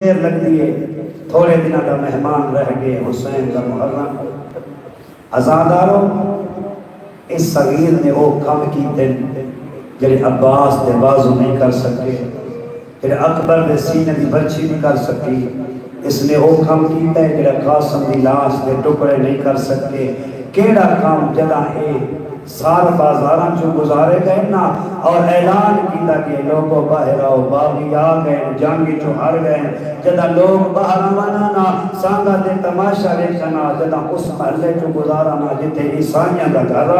دیر لگ دیے تھوڑے دنوں کا مہمان رہ گئے حسین کا محرم ازادارو اس صغیر نے وہ کم کیتے جڑے عباس دے بازو نہیں کر سکے جڑے اکبر دے سینے دی برچی نہیں کر سکی اس نے وہ کم کیتا ہے جڑا قاسم دی لاش دے ٹکڑے نہیں کر سکے کیڑا کام جدا ہے سال بازاراں چوں گزارے گئے نا اور اعلان کیتا کہ لوگوں باہر آؤ باغی آ گئے جنگی چوں ہار گئے جدا لوگ باہر آنا سانگا دے تماشا دیکھنا جدا اس محلے چوں گزارنا جتے عیسائیاں دا گھر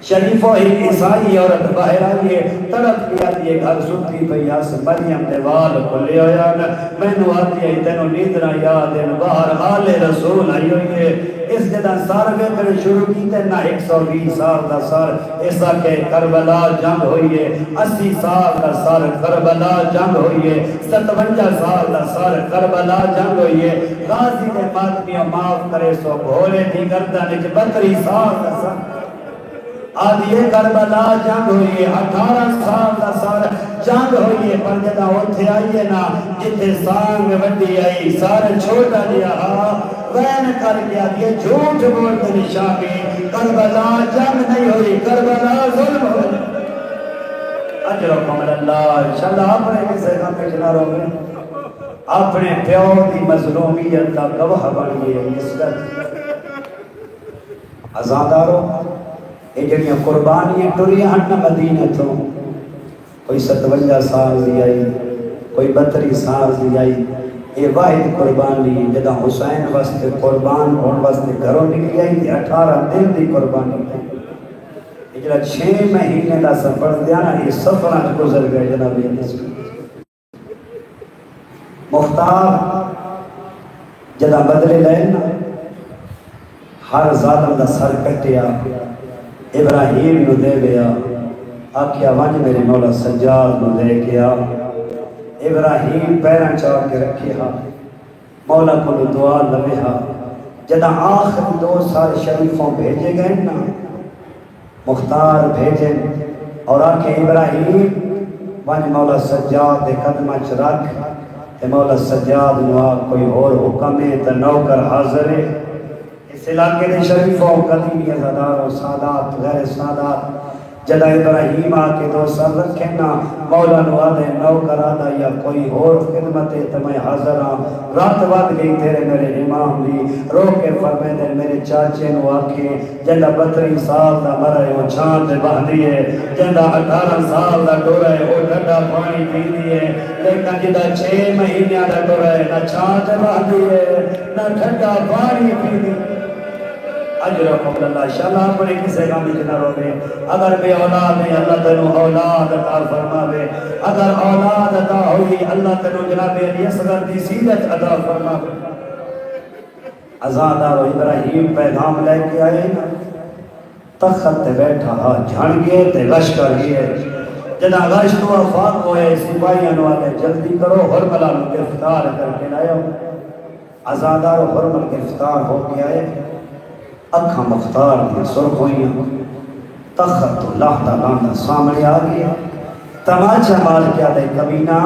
شریف و عیسائی عورت باہر آئیے تڑپ کیا دیئے گھر سنتی پہیا سے مریم دیوال کو لے آیا میں نو آتی ہے تینو نیدنا یاد ہے باہر آل رسول آئی ہوئیے اس جدہ سار میں کرے شروع کی تینا 120 سال دا سار ایسا کہ کربلا جنگ ہوئیے 80 سال دا سار کربلا جنگ ہوئیے 57 سال دا سار کربلا جنگ ہوئیے غازی نے ماتمیوں معاف کرے سو بھولے تھی گردہ نچ 32 سال دا سار آدھیے کربلا جنگ ہوئیے 18 سال دا سار جنگ ہوئیے پر جدہ ہوتے آئیے نا جتے سانگ وڈی آئی سار چھوٹا لیا وین کر گیا یہ جھوٹ بولتے نشامی کربلا جنگ نہیں ہوئی کربلا ظلم ہوئی اجرکم اللہ انشاءاللہ اپنے کسے کا پیچنا روگے اپنے پیو دی مظلومیت کا گواہ بن گئے نسبت ازادارو یہ جنیاں قربانیاں ٹریاں ہن مدینہ تو کوئی 57 سال دی آئی کوئی 32 سال دی آئی یہ واحد قربانی جدہ حسین واسطے قربان اور واسطے گھروں نکلی آئی تھی 18 دن دی قربانی تھی جدہ 6 مہینے دا سفر دیانا یہ سفران گزر گئے جناب مختار جدہ بدلے لینا ہر ظالم دا سر کٹیا ابراہیم نو دے گیا آکھیا وانج میرے مولا سجاد نو دے گیا ابراہیم پیران چاہ کے رکھے ہاں مولا کو دعا لبے ہاں جدہ آخر 2 سال شریفوں بھیجے گئے نا مختار بھیجے اور آکھے ابراہیم وانج مولا سجاد دے قدمہ چرک تے مولا سجاد نو کوئی اور حکم ہے تے نوکر حاضر ہے اس علاقے دے شریفوں قدیمی ازادار و سادات غیر سادات جدہ ابراہیم آکے 2 سال رکھے نا مولا نو آدھے نوکر آدھا یا کوئی اور خدمت تمہیں حاضر ہاں رات واد گئی تیرے میرے امام دی رو کے فرمے دے میرے چاچے نو آکے جدہ 32 سال دا مرے وہ چھان دے بہ دیئے جدہ 18 سال دا ڈورے وہ ڈھڈا پانی پی دیئے لیکن جدہ 6 مہینہ دا ڈورے نہ چھان دے بہ دیئے نہ ڈھڈا پانی پی دیئے اجرکم اللہ انشاءاللہ اپنے کسے کا مجھنا رو گے اگر بے اولاد ہے اللہ تنو اولاد عطا فرماوے اگر اولاد عطا ہوئی اللہ تنو جناب علی اصغر دی سیرت عطا فرماوے ازادار و ابراہیم پیغام لے کے آئے تخت تے بیٹھا ہاں جھڑ گئے تے غش کر گئے جنا غش تو افاق ہوئے سپاہیاں والے جلدی کرو حرملہ نو گرفتار کر کے لائے ازادار و حرمل گرفتار ہو کے آئے اکھاں مختار دیا سرخ ہوئیاں تخت اللہ تعالیٰ سامنے آ گیا تماچا مار کیا دے کمینہ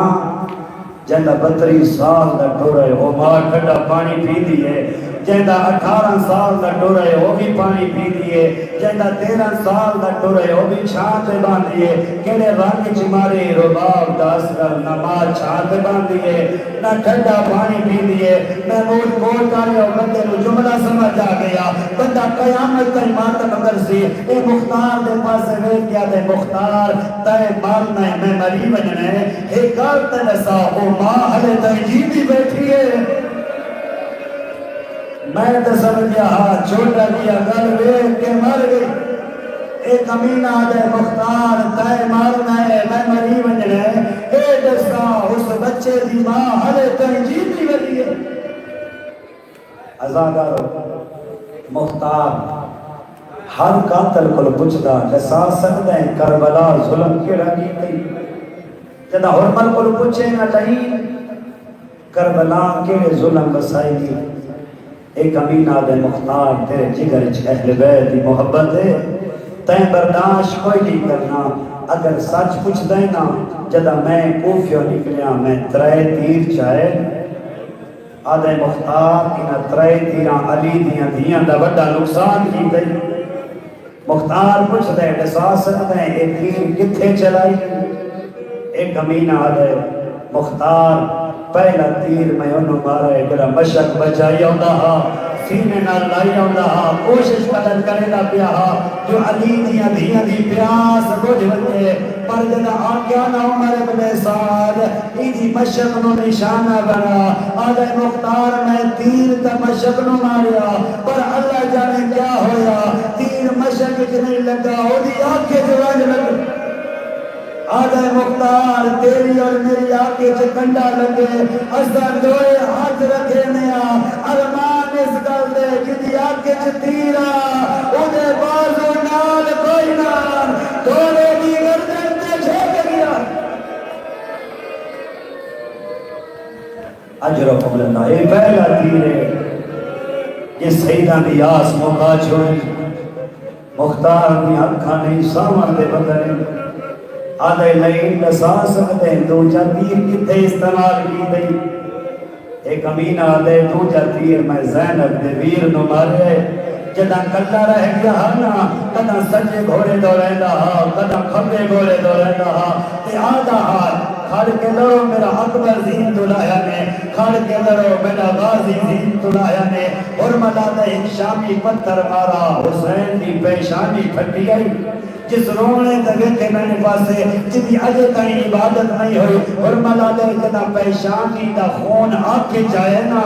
جندہ 32 سال دا ڈورے وہ مار ٹھڈا پانی پی دیئے جندہ 18 سال دا ڈورے وہ بھی پانی پی دیئے جندہ 13 سال دا ڈورے وہ بھی چھانتے باندھیے کہنے رنگ چمارے رباب دا اصغر نماز چھانتے باندھیے نہ ٹھڈا پانی پی دیئے محمود کوٹ آیا بندے نو جملہ سمجھ آ گیا بندہ قیامت کا ماتم اگر سی اے مختار دے پاس ویل کیا دے مختار تے مارنا ہے میں مری بننے اے کارتے نسا او ماں حلے تحجیبی بیٹھی ہے میں تو سمجھا ہاں چھوٹا دیا گل ویل کے مر گئی اے کمینہ دے مختار تے مارنا ہے میں مری بننے اے دسا اس بچے دی ماں حلے تحجیبی بیٹھی ہے ازادار مختار ہر قاتل کو پوچھدا دسا سکتا ہے کربلا ظلم کیڑا کیتی جدا حرمل کو پوچھے نہ نہیں کربلا کیڑے ظلم وسائی دی ایک امینہ دے مختار تیرے جگر اہل بیت دی محبت ہے تین برداشت کوئی نہیں کرنا اگر سچ پوچھ دے نا جدا میں کوفیو نکلیا میں 3 تیر چاہے آدھے مختار انہا 3 تیران علی دیاں دیاں دا بڑا نقصان کی دئی مختار پوچھ دے احساس سکتے ہیں ایک تیر کتھے چلائی ایک امینہ آدھے مختار پہلا تیر میں انہوں مارا ہے میرا مشک بچائی ہوتا ہا سینے نہ لائی ہوتا ہا کوشش قدر کرے دا پیا ہا جو علی دیاں دی پیاس بوجھ بچے پر جدا آنکیا نہ عمر ابن سعد ایدی مشک نو نشانہ بنا آدھے مختار میں تیر تا مشک نو ماریا پر اللہ جانے کیا ہویا تیر مشک جنے لگا ہو دی آنکھیں جوان لگا آدھے مختار تیری اور میری آنکھیں چکنڈا لگے ازدر دوئے ہاتھ رکھے نیا ارمان اس گل دے جدی آنکھیں چتیرا اُدھے بازو نال کوئی نال دورے دی گردن تے جھوک گیا اجرکم اللہ یہ پہلا تیر ہے یہ سیدہ دی آس موقع چھوڑی مختار دی آنکھاں نہیں سامان دے بدلے آدھے لئین لسا سکتے ہیں دو جا تیر کتے استعمال کی دئی ایک امین آدھے دو جا تیر میں زینب دے ویر نو مارے جدہ کلا رہ گیا ہانا کدہ سجے گھوڑے دو رہندا ہا کدہ کھبے گھوڑے دو رہندا ہا تے آدھا ہاتھ کھڑ کے لڑو میرا اکبر زین دلایا نے کھڑ کے لڑو میرا غازی زین دلایا نے اور ملادہ ایک شامی پتھر مارا حسین دی پیشانی پھٹی آئی جس رونے دگے تھے میں نے پاسے جدی اجے تائیں عبادت نہیں ہوئی اور ملادہ جدہ پیشانی دا خون آپ کے جائے نا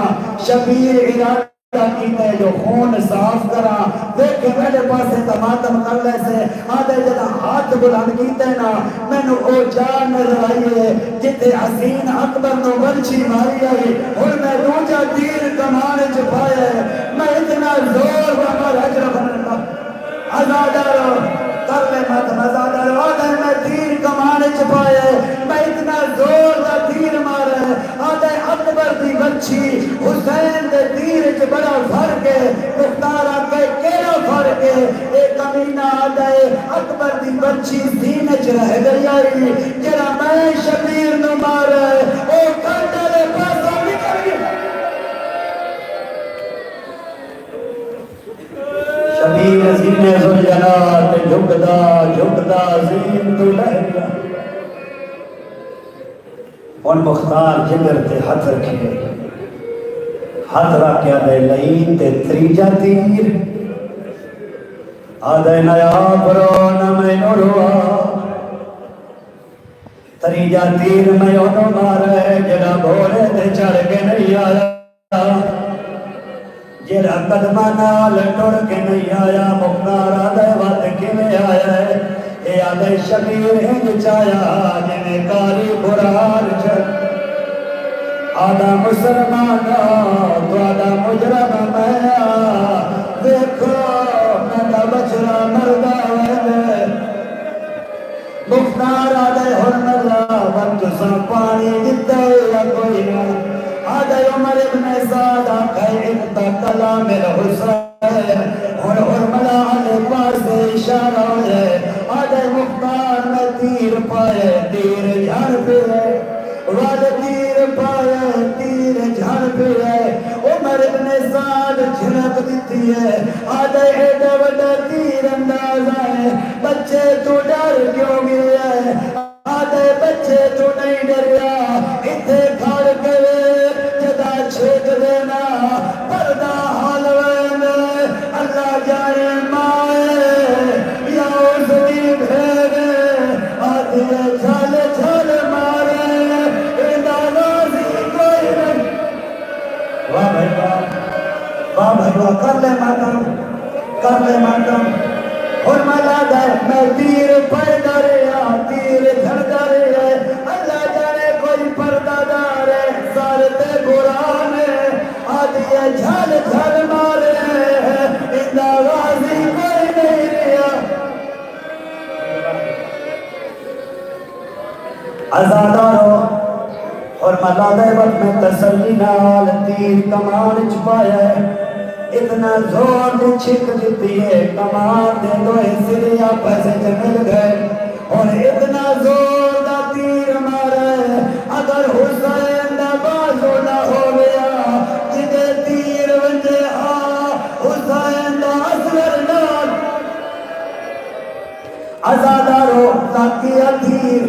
شبیر ارادہ کیتے جو خون صاف کرا دیکھے میرے پاسے تماتم کر لے سے آدھے جدہ ہاتھ بلند کیتے نا میں نے او جان نظر آئیے جتے حسین اکبر نو بلچی ماری آئی اور میں روجہ تیر کمانے چھپائے میں اتنا زور بامر حجر بننا آزادارو کر لے ماتم آزادارو آدھے میں تیر کمانے چھپائے میں اتنا زور دا تیر مارے آدھے اکبر دی بچی حسین دے تیر چھ بڑا فرق ہے مختارہ کے کیڑا فرق ہے ایک امینہ آدھے اکبر دی بچی سینے چھ رہ گئی آئی جرا میں شبیر نو مارے او کھڑے پاسا نکل گئی شبیر زینے ذوالجلال جھکدا زین تو لہ گیا ان مختار جگر تے ہاتھ رکھے ہاتھ رکھے آدھے لئین تے تریجا تیر آدھے نیا برو نمیں نوروا تریجا تیر میں انہوں مارے جڑا بھولے تے چڑھ کے نہیں آیا جڑا قدمہ نال ٹوڑ کے نہیں آیا مختار آدھے وقت کے میں آیا ہے اے آدھے شبیر ہنگ چایا جنہیں کاری برار چھت آدھا مسلمانا تو آدھا مجرم میا دیکھو میرا بچرا مردہ ہے مختار آدھے حرم اللہ وقت سا پانی دیتا ہے کوئی نہ آدھے عمر ابن سعد آکھے اکتا کلام الحسین اور حرم اللہ آدھے پاس اشارہ ہے آدھے مختار میں تیر پائے تیر جھڑ پھرے وال تیر پائے تیر جھڑ پھرے عمر ابن سعد جھڑک دیتی ہے آدھے ایڈا وڈا تیر انداز ہے بچے تو ڈر کیوں گئے آدھے بچے تو نہیں ڈریا اتھے کھڑ کے جدا چھیک دینا پردہ حالوے میں اللہ جائے مائے یا اس دی بھیرے آدھے چھال چھال مارے ایدہ نازی کوئی نہیں واہ بھائی واہ کر لے ماتم حرملہ دے میں تیر پیدا رہا تیر دھڑکا رہا اللہ جانے کوئی پردہ دار ہے سارتے قرآن ہے آدھی جھال جھال مارے اندہ غازی کوئی نہیں رہا ازادارو حرملہ دے وقت میں تسلی نال تیر کمان چھپایا ہے اتنا زور دی چھک دیتی ہے کمان دے دوئے سریا پیسے مل گئے اور اتنا زور دا تیر مارے اگر حسین دا بازو نہ ہو گیا جدے تیر ونجے حسین دا اصغر نال ازادارو تاکیا تیر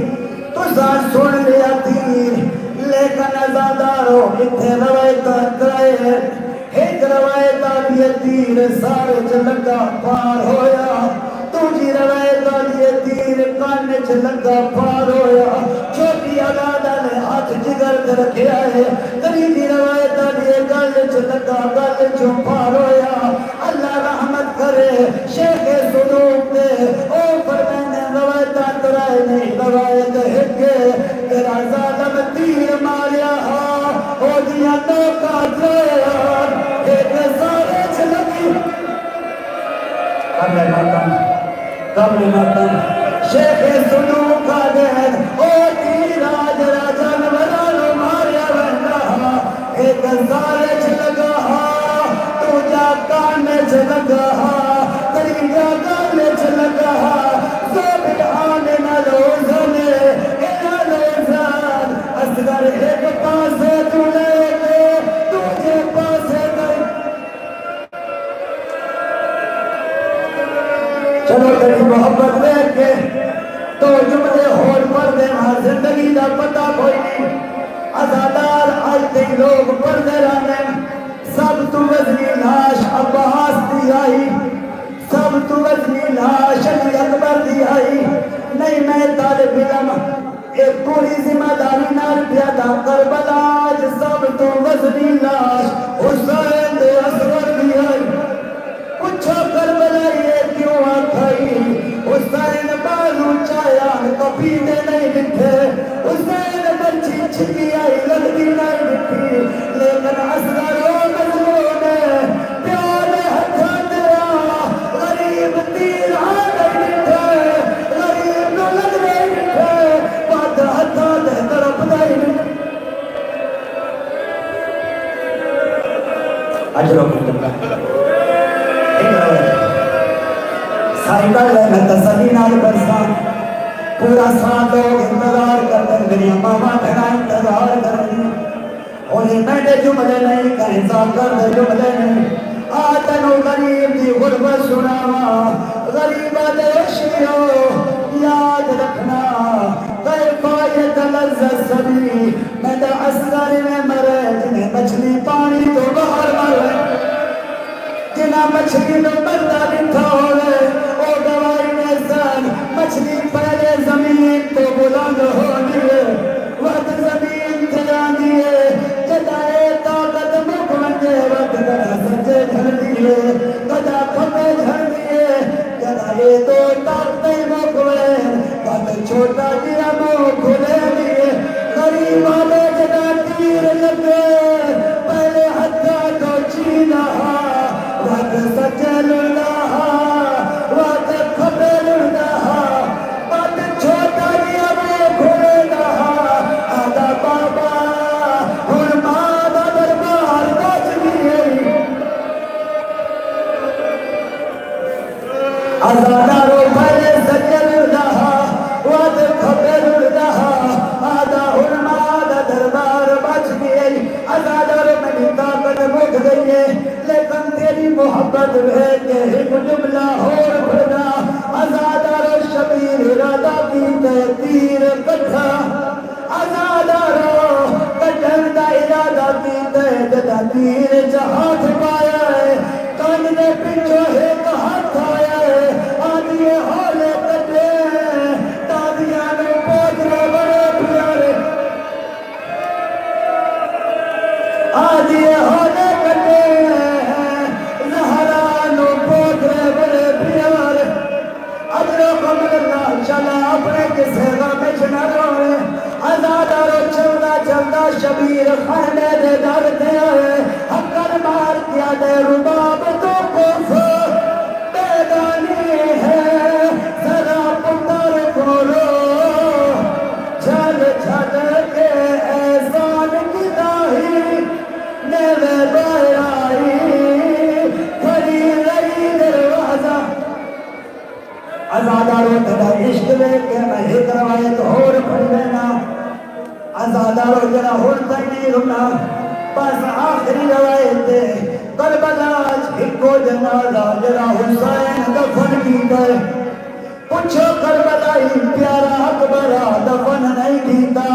تسا سن لیا تیر لیکن ازادارو اتھے روایتہ کرائے ایک روایتہ بھی تیر سارے چلگا پار ہویا تجھی روایتہ بھی تیر کانے چلگا پار ہویا چھوٹی عدادہ نے ہاتھ جگر کر رکھیا ہے قریبی روایتہ بھی گل چلگا گل جو پار ہویا اللہ رحمت کرے شیخ صدوق دے او پر میں نے روایتہ ترائے نہیں روایت ہے کہ تیرا ظالم تیر ماریا او دیا نوکا تریا ایک سارے چلگی قبل ماتم شیخ صدوق کا دین او تیرا جرا جانورانو ماریا بہنا ایک سارے چلگا تو جا کانے چلگا تری جا کانے چلگا زوبی آنے نہ روزنے اینا روزان اصغر ایک پاسے تو لے گے تجھے پاسے گئی چلو تیری محبت دیکھ کے تو جملے ہور پر دینا زندگی دا پتہ کوئی نہیں ازادار آج تک لوگ پر دے رہنے سب تو وزنی لاش عباس دی آئی سب تو وزنی لاش علی اکبر دی آئی نہیں میں طالب علم ایک پوری ذمہ داری نال پیادا کربلا آج سب تو وزنی لاش حسین دے اصغر دی آئی پوچھو کربلا یہ کیوں آکھائی حسین بازو چایا کبھی دے نہیں لکھے حسین بچی چھکی آئی لگتی نہیں لکھی لیکن اصغر و مظلوم پیارے ہتھا دیا غریب تیر آگئی لکھے غریب نو لگ رہی لکھے بات ہتھا دے طرف دائی لکھے اجروں کی طرف سائیکل ہے میں تسلی نال برسان پورا سال لوگ انتظار کردن دنیا ماما بھینا انتظار کردن انہیں میڈے جملے نہیں کہیں ساکر دے جملے نہیں آتنو غریب دی غربت سناوا غریبہ دے عشقیو یاد رکھنا غیبہ یہ تلزت سبی میں دا اصغر میں مرے جنہیں مچھلی پانی تو باہر مرے جنہ مچھلی تو مردہ بنتا ہوئے او دوائی میں سن مچھلی پہلے زمین تو بلند ہو دیئے وقت زمین تجان دیئے جدائے طاقت مکمندے وقت گڑا سجے جھڑ دیئے گڑا پھپے جھڑ دیئے جدائے تو طاقت مکمند وقت چھوٹا دیا مو کھلے دیئے غریب آلے جدا تیر لگے پہلے حدہ تو چینا وقت سجے لڑنا وقت کھپے لڑنا وقت چھوٹا دیا مو کھلے رہا آدھا بابا ہن ماں دربار بچ گئی ازادارو پہلے سجے لڑنا وقت کھپے لڑنا آدھا ہن ماں دربار بچ گئی ازادارو میں طاقت مک گئی ہے لیکن تیری محبت ہے کہ ایک جملہ اور بڑھنا ازادارو شبیر ارادہ کی تیر کٹھا ازادارو کٹھن دا ارادہ کی جدا تیر جہاں پایا ہے کان نے پچھو ایک ہاتھ آیا ہے آدھیے ہولے کٹے دادیاں نے پوچھنے بڑے پیارے آدھیے ہولے کٹے زہرانو پوچھنے بڑے پیارے اجرو قبل اللہ چلا اپنے کسے غامش نہ روئے ازادارو چلدا چلدا شبیر خانے دے در دے آئے حقر مار کیا دے رباب تو کف بیدانی ہے ذرا پتر کھولو جھل جھل کے احسان کی داہی نیوے باہر آئی کھڑی رہی دروازہ ازادارو تدا عشق لے کے بس آخری روایت کربلا ایکو جنازہ جڑا حسین دفن کیتا ہے پوچھو کربلائی پیارا اکبرہ دفن نہیں کیتا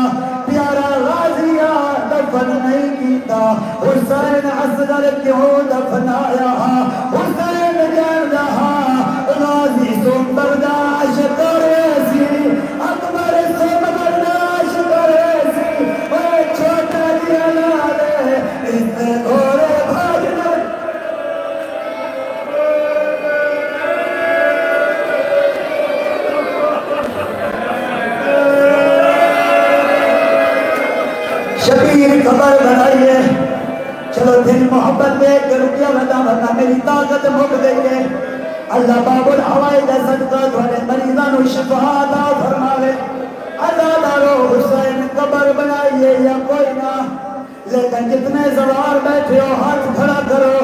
پیارا غازیہ دفن نہیں کیتا حسین اصغر کیوں دفنایا حسین جان رہا غازی سو برداشت کرے سی اکبر سے برداشت کرے سی اے چھوٹا دیا لالے اس نے گھوڑے بھاجنے شبیر خبر بنائیے چلو دل محبت دے کے رکیا بتا ورنہ میری طاقت مک گئی ہے اللہ باب الحوائی دا صدقہ تھوڑے مریضان و شفا عطا فرماوے اللہ دارو حسین قبر بنائیے یا کوئی نہ لیکن جتنے زوار بیٹھے ہو ہاتھ کھڑا کرو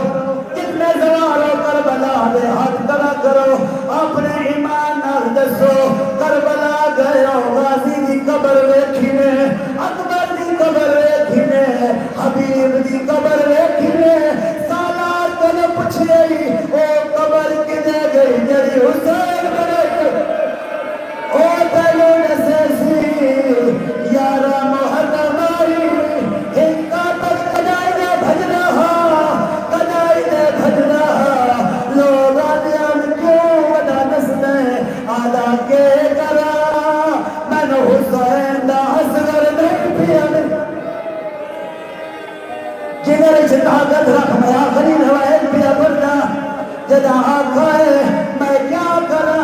جتنے زوار ہو کربلا دے ہاتھ کھڑا کرو اپنے ایمان نال دسو کربلا گئے ہو غازی دی قبر ویکھینے اکبر دی قبر ویکھینے حبیب دی قبر ویکھینے سالات کو نہ پوچھے او قبر کدے گئی جڑی حسین بنائی او پہلو نسیسی یارا محرم آئی ہنکا تک کجائی دے بھجنا کجائی دے بھجنا لوگ آدیان کیوں ودا نسنے آدھا کے کرا میں نے حسین دا اصغر نہیں پیا جگر سے طاقت رکھ میں آخری روایت پیا پڑھنا جدا آقا ہے میں کیا کرا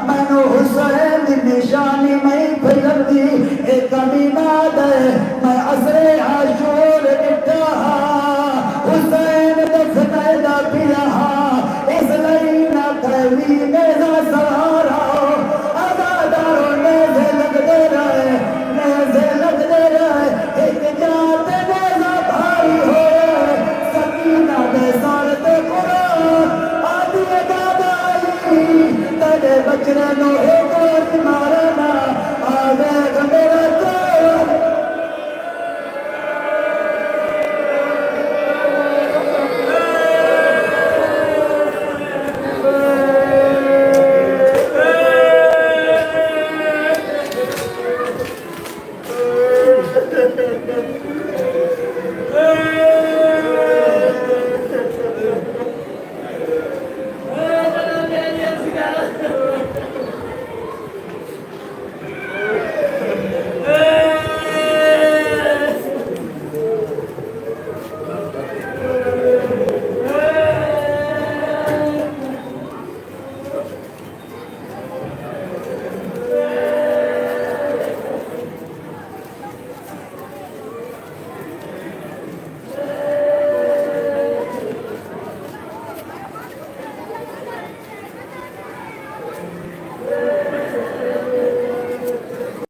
میں نو حسین دی نشانی میں پھیلتی ایک امینات ہے میں عصر